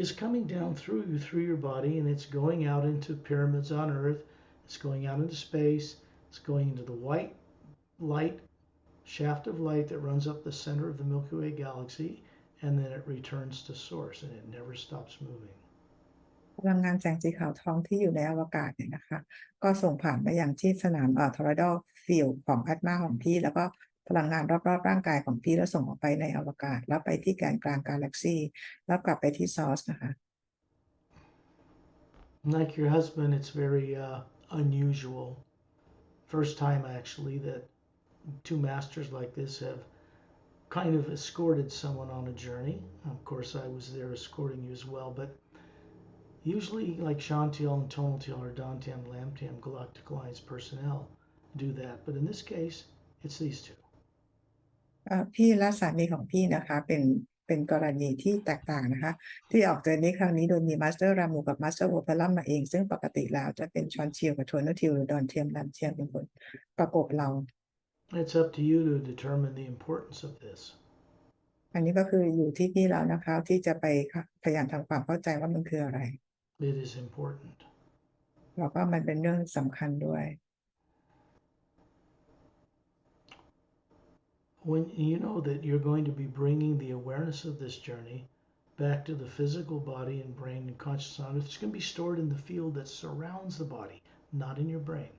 is coming down through you, through your body, and it's going out into pyramids on Earth. It's going out into space. It's going into the white light, shaft of light that runs up the center of the Milky Way galaxy, and then it returns to source, and it never stops moving. พลังงานแสงสีขาวทองที่อยู่ในอวกาศเนี่ยนะคะก็ส่งผ่านมาอย่างที่สนามทอร์ดอลฟิลด์ของAtmaของพี่แล้วก็พลังงานรอบๆร่างกายของพี่แล้วส่งออกไปในอวกาศแล้วไปที่แกนกลางกาแล็กซีแล้วกลับไปที่ซอร์สนะคะ Like your husband, it's very unusual. First time actually that two masters like this have kind of escorted someone on a journey. Of course, I was there escorting you as well, but usually like Shantiel and Tonaltiel or Dantiam, Lamtiam, Galactic Alliance personnel do that. But in this case, it's these two. พี่และสามีของพี่นะคะเป็นกรณีที่แตกต่างนะคะที่ออกเจอนี้ครั้งนี้โดยมีมาสเตอร์รามูกับมาสเตอร์โอเปรัมมาเองซึ่งปกติแล้วจะเป็นชอนเชียลกับโทนทิลหรือดอนเทียมแลมเทียมเป็นคนประกบเรา It's up to you to determine the importance of this. อันนี้ก็คืออยู่ที่พี่แล้วนะคะที่จะไปพยายามทำความเข้าใจว่ามันคืออะไร It is important. แล้วก็มันเป็นเรื่องสำคัญด้วย When you know that you're going to be bringing the awareness of this journey back to the physical body and brain and consciousness on earth, it's going to be stored in the field that surrounds the body, not in your brain.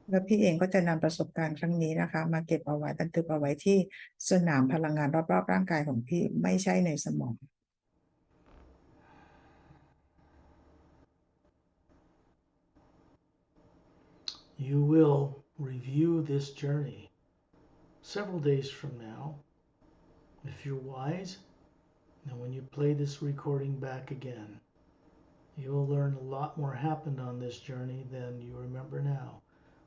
แล้วพี่เองก็จะนำประสบการณ์ครั้งนี้นะคะมาเก็บเอาไว้บันทึกเอาไว้ที่สนามพลังงานรอบๆร่างกายของพี่ไม่ใช่ในสมอง you will review this journey several days from now. If you're wise, and when you play this recording back again, you'll learn a lot more happened on this journey than you remember now.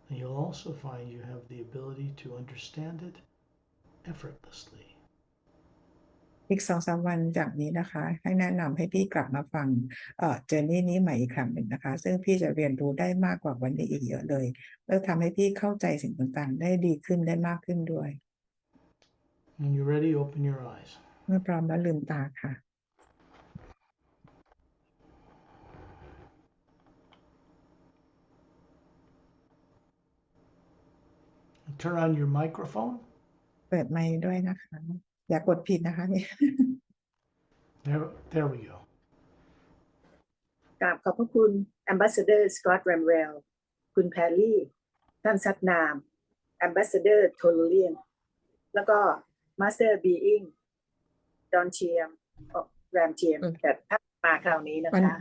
And you'll also find you have the ability to understand it effortlessly. อีก2-3 วันจากนี้นะคะให้แนะนำให้พี่กลับมาฟังเจอร์นี่นี้ใหม่อีกครั้งหนึ่งนะคะซึ่งพี่จะเรียนรู้ได้มากกว่าวันนี้อีกเยอะเลยแล้วทำให้พี่เข้าใจสิ่งต่างๆได้ดีขึ้นได้มากขึ้นด้วย When you're ready, open your eyes. เมื่อพร้อมแล้วลืมตาค่ะ Turn on your microphone. เปิดไมค์ด้วยนะคะอย่ากดผิดนะคะเนี่ย There we go. กราบขอบพระคุณ Ambassador Scott Lemriel คุณแพรลี่ท่านซัดนาม Ambassador t o l u r i a n แล้วก็ Master Being ดอนเทียมแรมเทียมแต่ท่านมาคราวนี้นะคะ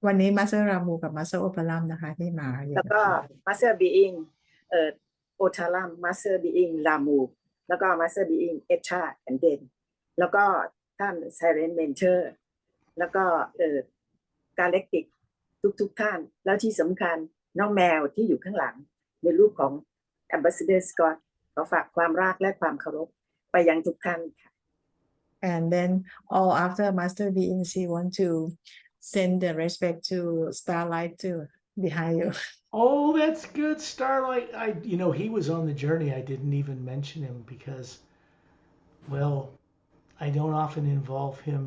วันนี้มาสเตอร์รามูกับมาสเตอร์โอเปรัมนะคะที่มาอยู่ แล้วก็ Master Being โอทารัม Master Being ลามูแล้วก็ Master Being เอชาแอนเดนแล้วก็ท่าน Silent Mentor แล้วก็Galactic ทุกท่านแล้วที่สำคัญน้องแมวที่อยู่ข้างหลังในรูปของ Ambassador Scott ขอฝากความรักและความเคารพไปยังทุกท่านค่ะ and then all after Master Being she want to send the respect to Starlight too behind you. Oh, that's good. Starlight, he was on the journey. I didn't even mention him because, well, I don't often involve him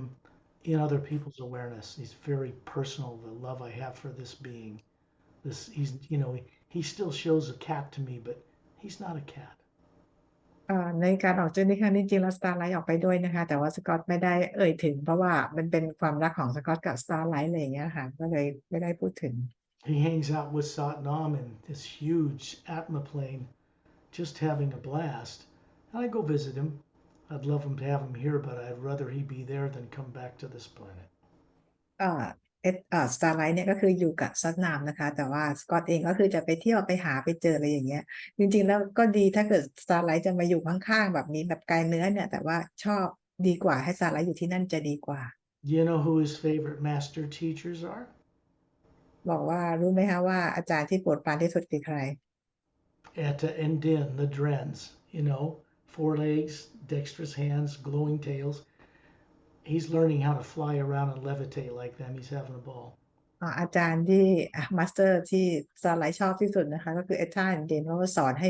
in other people's awareness. He's very personal, the love I have for this being. He still shows a cat to me, but he's not a cat. ในการออกเจอร์นี่ครั้งนี้จริงแล้ว Starlight ออกไปด้วยนะคะแต่ว่าสกอตไม่ได้เอ่ยถึงเพราะว่ามันเป็นความรักของสกอตกับ Starlight อะไรอย่างเงี้ยค่ะก็เลยไม่ได้พูดถึง He hangs out with Satnam in this huge Atma plane, just having a blast. And I go visit him. I'd love him to have him here, but I'd rather he be there than come back to this planet. Starlight เนี่ยก็คืออยู่กับซัดนามนะคะแต่ว่าสกอตเองก็คือจะไปเที่ยวไปหาไปเจออะไรอย่างเงี้ยจริงๆแล้วก็ดีถ้าเกิด Starlight จะมาอยู่ข้างๆแบบนี้แบบกายเนื้อเนี่ยแต่ว่าชอบดีกว่าให้ Starlight อยู่ที่นั่นจะดีกว่า You know who his favorite master teachers are? บอกว่ารู้ไหมคะว่าอาจารย์ที่โปรดปรานที่สุดคือใคร Etta and Din, the Drens. 4 legs, dexterous hands, glowing tails. He's learning how to fly around and levitate like them. He's having a ball. อาจารย์ที่มาสเตอร์ที่Starlightชอบที่สุดนะคะก็คือเอท่าเดนเขาสอนใ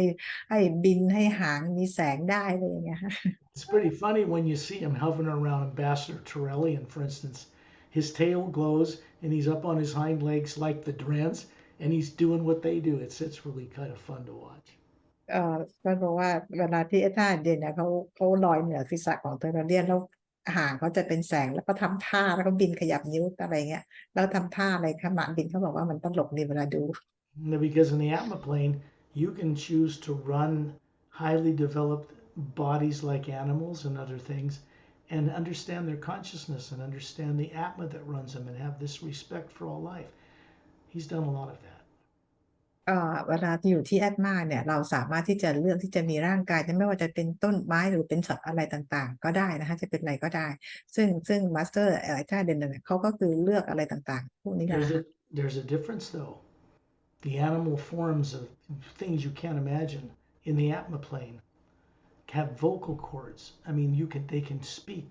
ห้บินให้หางมีแสงได้อะไรอย่างเงี้ยค่ะ It's pretty funny when you see him hovering around Ambassador Torellian, for instance. His tail glows and he's up on his hind legs like the Drens, and he's doing what they do. It's really kind of fun to watch. ก็บอกว่าเวลาที่เอท่าเดนเนี่ยเขาลอยเหนือศีรษะของเทอร์เรียนแล้วหางเขาจะเป็นแสงแล้วก็ทำท่าแล้วก็บินขยับนิ้วอะไรเงี้ยแล้วทำท่าอะไรขณะบินเขาบอกว่ามันตลกดีเวลาดู Because in the Atma plane, you can choose to run highly developed bodies like animals and other things and understand their consciousness and understand the Atma that runs them and have this respect for all life. He's done a lot of that. เวลาที่อยู่ที่แอดมาเนี่ยเราสามารถที่จะเลือกที่จะมีร่างกายไม่ว่าจะเป็นต้นไม้หรือเป็นสัตว์อะไรต่างๆก็ได้นะคะจะเป็นอะไรก็ได้ซึ่งมาสเตอร์ไอท่าเดนเนี่ยเขาก็คือเลือกอะไรต่างๆพวกนี้นะคะ There's a difference though. The animal forms of things you can't imagine in the Atma plane have vocal cords. I mean, they can speak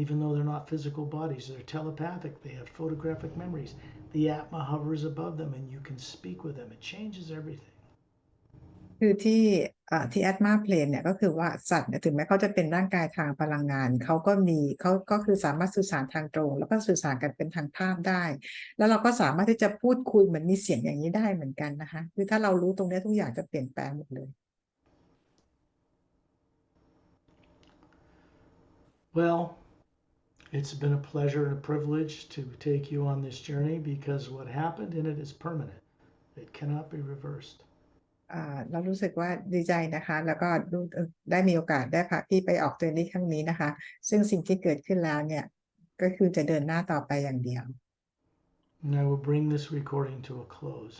even though they're not physical bodies. They're telepathic. They have photographic memories. The Atma hovers above them and you can speak with them. It changes everything. คือที่แอดมาเพลนเนี่ยก็คือว่าสัตว์เนี่ยถึงแม้เขาจะเป็นร่างกายทางพลังงานเขาก็คือสามารถสื่อสารทางตรงแล้วก็สื่อสารกันเป็นทางภาพได้แล้วเราก็สามารถที่จะพูดคุยเหมือนมีเสียงอย่างนี้ได้เหมือนกันนะคะคือถ้าเรารู้ตรงนี้ทุกอย่างจะเปลี่ยนแปลงหมดเลย Well, it's been a pleasure and a privilege to take you on this journey because what happened in it is permanent. It cannot be reversed. เรารู้สึกว่าดีใจนะคะแล้วก็ได้มีโอกาสได้พาพี่ไปออกเจอร์นี่ครั้งนี้นะคะซึ่งสิ่งที่เกิดขึ้นแล้วเนี่ยก็คือจะเดินหน้าต่อไปอย่างเดียว And I will bring this recording to a close.